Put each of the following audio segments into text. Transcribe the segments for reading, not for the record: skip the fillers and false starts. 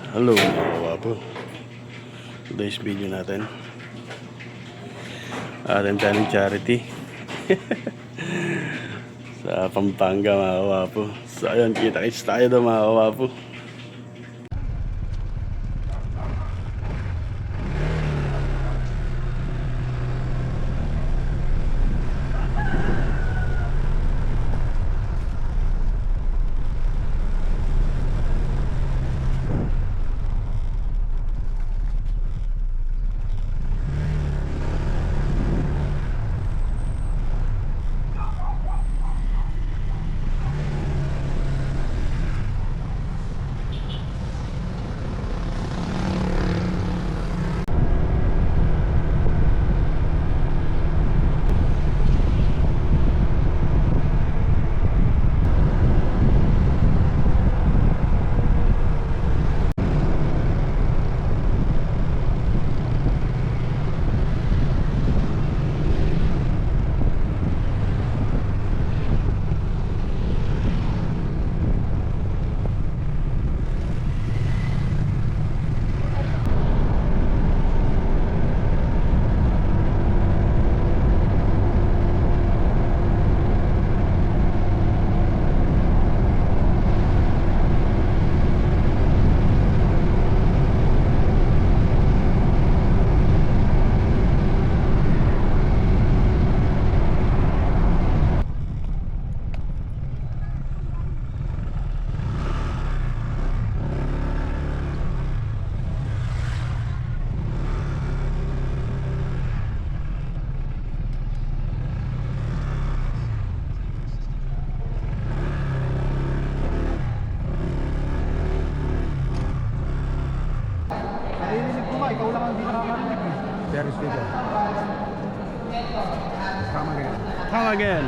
Hello mga kawapo. Today's video natin ating channel charity sa Pampanga mga kawapo. So ayun, kita-kits tayo daw mga kawapo. Narinig ko nga, ikaw lang ang hindi nakakarinig eh. Very speaker. Come again. Come again.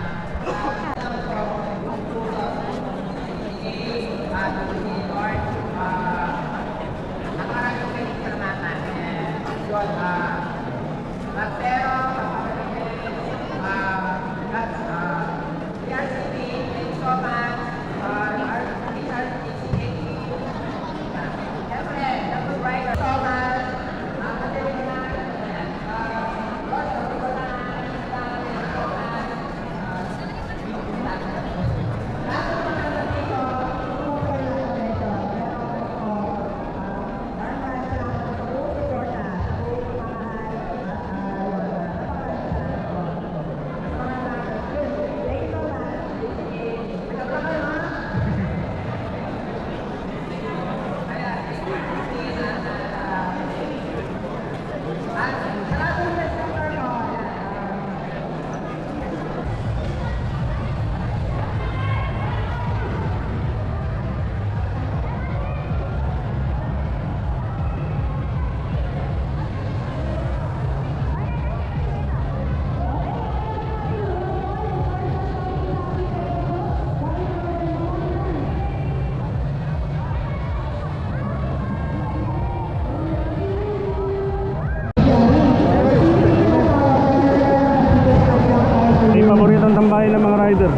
May paboritong tambayan ng mga rider.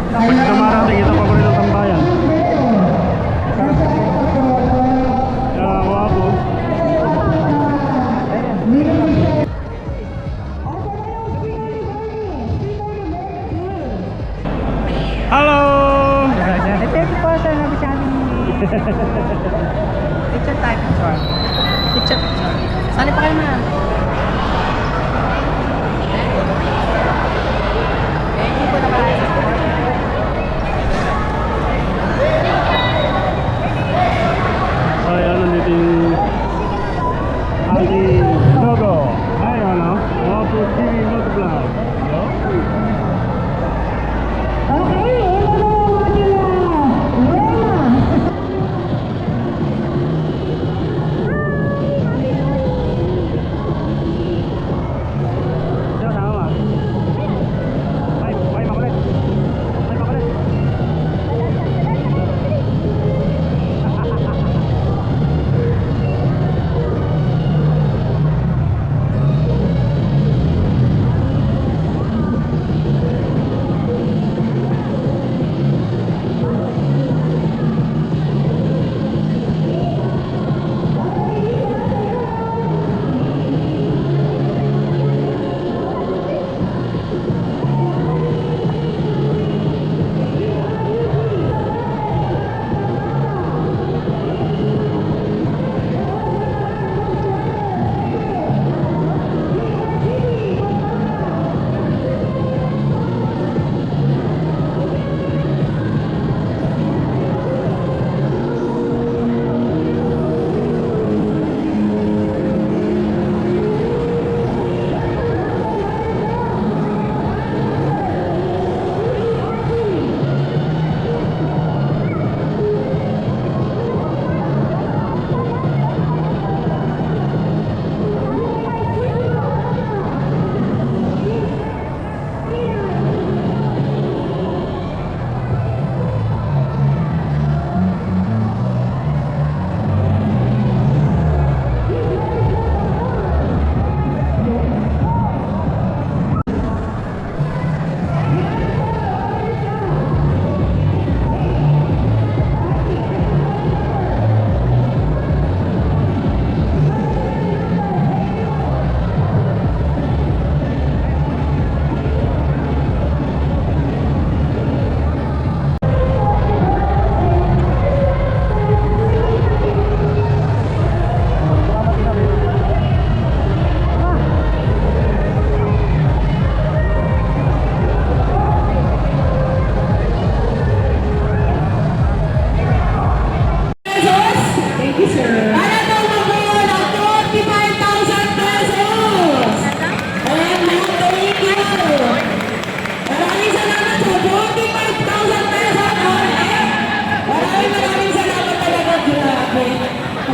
Pag dumarating, ito paboritong tambayan. Kaya wapo. Hello! Thank you po sir, nabisabi ni picture tayo, picture. Picture. Sali pa kayo na. Thank you po naman. So ayan, nandito yung ating logo. Ay, ano? Wapo TV Motovlog. Okay, hello Diyan, tama. Ay, makulit.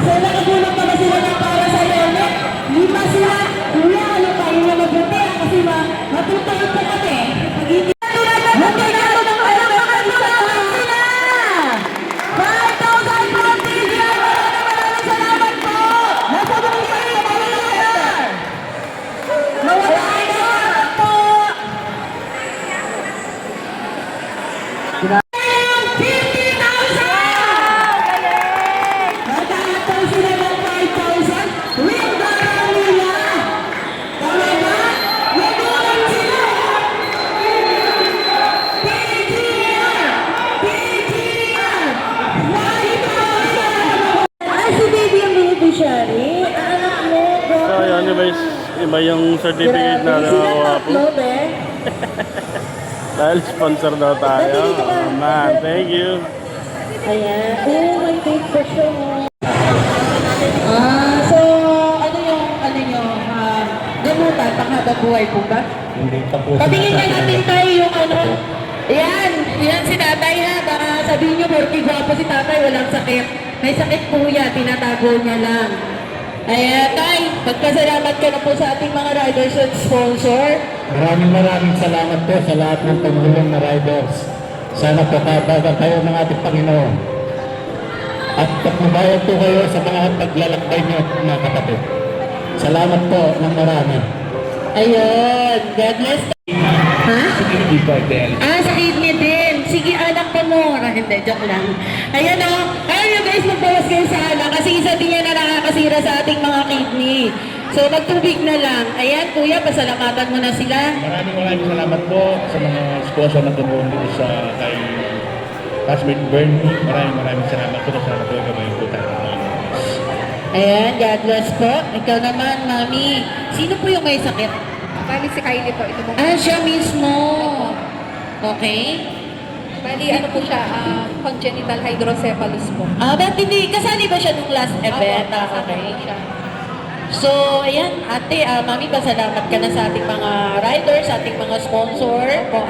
So, nakagulang pa ba sila na para sa iyo? Lima sila. Kuya, ano pa? Yung mabuti kasi matutuin po kami. Pag-ibig. Hanggang ako ng alam mga sila. 5,000 from TGI. Maraming salamat po. Nasa mga kayo. Mawalaan na po. 50,000! Magkakataon sila ng 5,000. Real darang nila. Tama ba? Nagulang sila. PGR! PGR! 5,000! Ay, si baby ang beneficiary. Anak mo, bro. So, yun, iba yung certificate na Grabe, sila nakakuha po. tatlo, be. Dahil sponsor daw tayo. Oh, man, thank you. Ayan. Oh, may big question mo. So, ano nyo, gamutan, panghabang buhay po ba? Hindi pa po. Patingin ka natin tayo yung ano. Yan si tatay ha. Baka sabihin nyo, porque gwapo si tatay, walang sakit. May sakit po yan, tinatago niya lang. Ayan, tay, magpasalamat ka na po sa ating mga riders at sponsor. Maraming salamat po sa lahat ng tumulong na riders. Sana po kabagan kayo ng ating Panginoon. At pagmabayad po kayo sa mga paglalakbay niyo, mga kapatid. Salamat po ng marami. Ayun, God bless. Ha? Hindi po, Del. Sa kidney din. Sige, anak ko mo. Hindi, joke lang. Ayan o. Ayun nyo guys, magbawas kayo sa anak kasi isa din yan na nakakasira sa ating mga kidney. So, magtubig na lang. Ayan, kuya, pasalamatan mo na sila. Maraming salamat po sa mga sponsor na tumulong dito sa kay Classmate Bernie. Maraming salamat po sa mga gabay po tayo. Ayan, God bless po. Ikaw naman, mami. Sino po yung may sakit? Bali si Kylie po, ito po. Siya mismo. Okay. Bali ano po siya, congenital hydrocephalus po. Ba't hindi? Kasali ba siya nung last event? Okay. Siya. So, ayan, ate, mami, pasalamat ka na sa ating mga riders, sa ating mga sponsor. Po,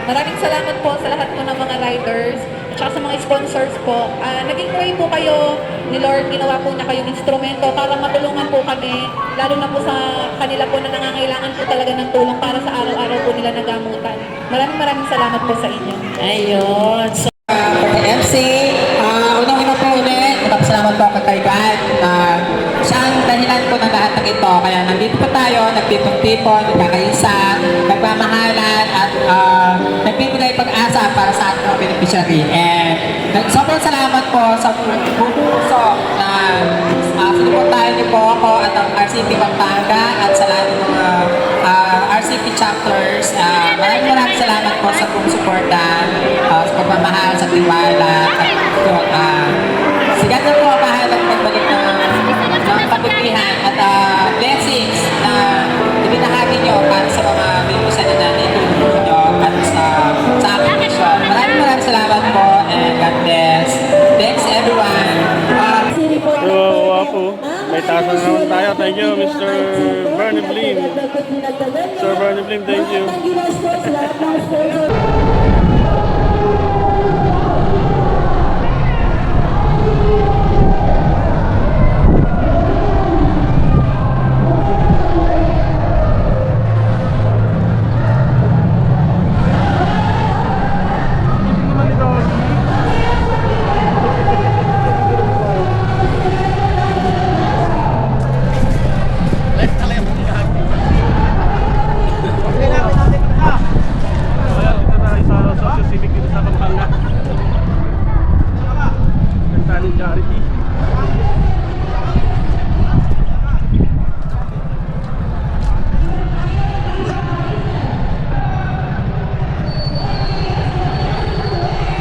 maraming salamat po sa lahat po ng mga riders at saka sa mga sponsors po. Naging way po kayo ni Lord, ginawa po na kayong instrumento para matulungan po kami, lalo na po sa kanila po na nangangailangan po talaga ng tulong para sa araw-araw po nila nagamutan. Maraming salamat po sa inyo. Ayun. So, MC, unang-una po ulit, salamat po kay God. Siya ang dahilan po ng lahat ng ito. Kaya nandito po tayo, nagtipon-tipon, nagkakaisa, nagmamahalan, at nagbibigay pag-asa para sa ating mga beneficiary. And sobrang salamat po sa buong puso na sinuport tayo niyo po ako at ang RCT Pampanga at sa lahat ng mga RCT chapters. Maraming salamat po sa buong suporta, sa pagmamahal, sa tiwala, at sigat na po ang bahalang magbalik ng kabutihan at blessings na ibinahagi nyo para sa mga binusan na naitulong nyo at sa aking mission. Maraming salamat po and God bless. Thanks everyone. So, wapo. May taas na naman tayo. Thank you, Mr. Bernie Blim. Sir Bernie Blim, thank you.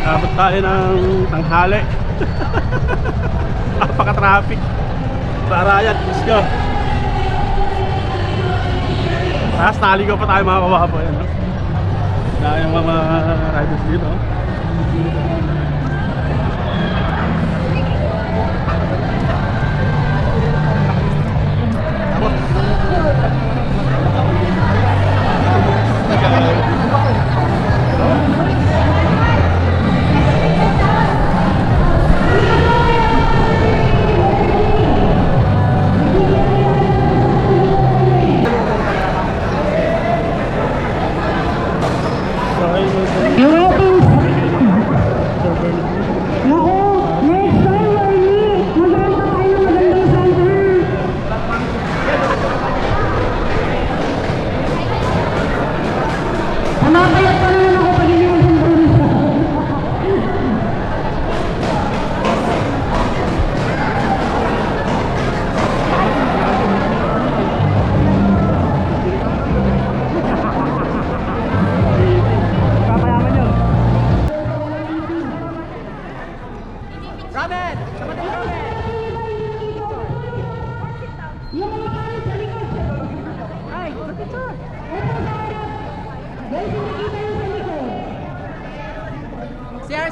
Abot tayo ng tanghali. Napaka-traffic. Sarayan, let's go. Tapos naligaw pa tayo mga kawapo. Yan, no? Dahil yung mga riders dito.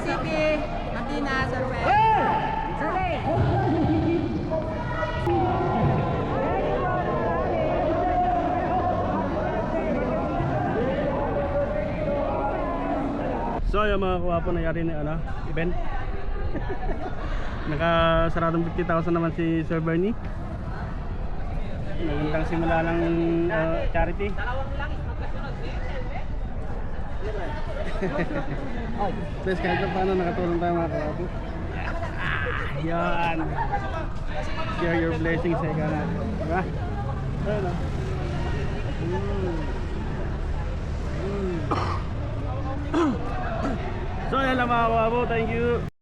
City, Matina, Survey. Survey! So yung mga kuwapo nangyari ni event. Nakasaradong 50,000 naman si Sir Bernie. Magandang simula ng charity. Please kahit na paano nakatulong tayo mga kuwapo. Yan. Share your blessings sa ika na. Diba? Ayun o. So yan lang mga kuwapo. Thank you.